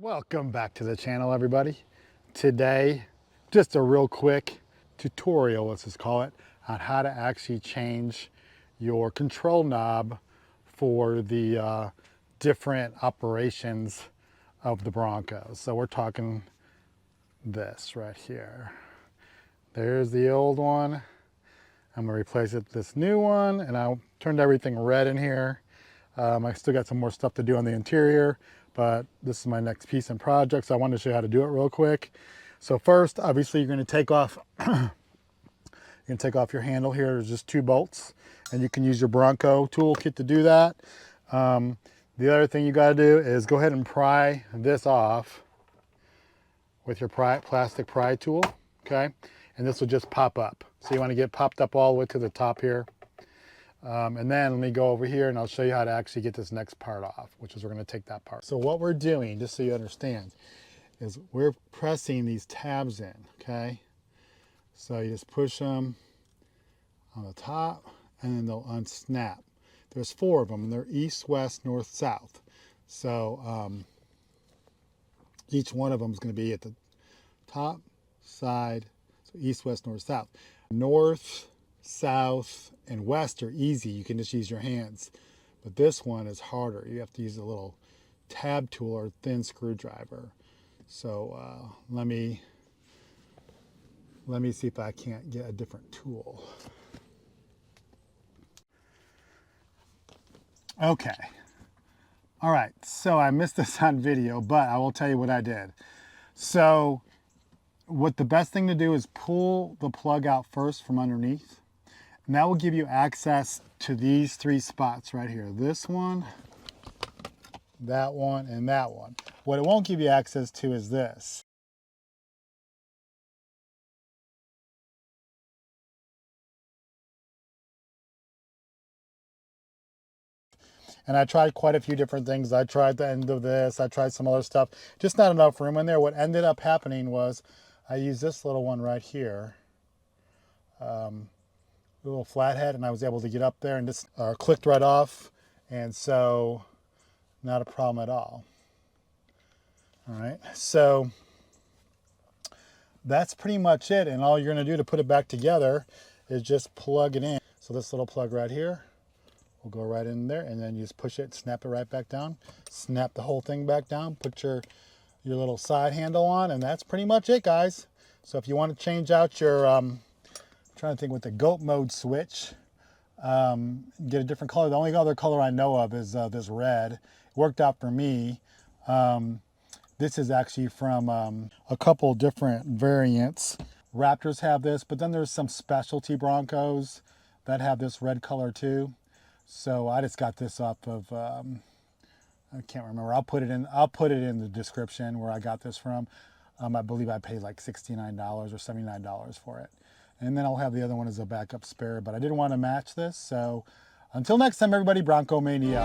Welcome back to the channel, everybody. Today, just a real quick tutorial, let's just call it, on how to actually change your control knob for the different operations of the Bronco. So we're talking this right here. There's the old one. I'm gonna replace it with this new one, and I turned everything red in here. I still got some more stuff to do on the interior, but this is my next piece and project, so I wanted to show you how to do it real quick. So first, obviously, you're going to take off your handle here. There's just 2 bolts, and you can use your Bronco toolkit to do that. The other thing you got to do is go ahead and pry this off with your plastic pry tool, okay? And this will just pop up. So you want to get popped up all the way to the top here. And then let me go over here and I'll show you how to actually get this next part off, which is we're going to take that part. So what we're doing, just so you understand, is we're pressing these tabs in, okay? So you just push them on the top and then they'll unsnap. There's 4 of them and they're east, west, north, south. So each one of them is going to be at the top, side, so east, west, north, south. North, south, and west are easy. You can just use your hands. But this one is harder. You have to use a little tab tool or thin screwdriver. So let me see if I can't get a different tool. Okay. All right. So I missed this on video, but I will tell you what I did. So what the best thing to do is pull the plug out first from underneath. And that will give you access to these 3 spots right here. This one, that one, and that one. What it won't give you access to is this. And I tried quite a few different things. I tried the end of this. I tried some other stuff. Just not enough room in there. What ended up happening was I used this little one right here. Little flathead, and I was able to get up there and just clicked right off, and so not a problem at all. All right, so that's pretty much it, and all you're going to do to put it back together is just plug it in. So this little plug right here will go right in there, and then you just push it, snap it right back down, snap the whole thing back down, put your little side handle on, and that's pretty much it, guys. So if you want to change out your trying to think with the GOAT mode switch, get a different color. The only other color I know of is this red. It worked out for me. This is actually from a couple different variants. Raptors have this, but then there's some specialty Broncos that have this red color too. So I just got this off of, I can't remember. I'll put it in the description where I got this from. I believe I paid like $69 or $79 for it. And then I'll have the other one as a backup spare, but I didn't want to match this. So until next time, everybody, Bronco Mania.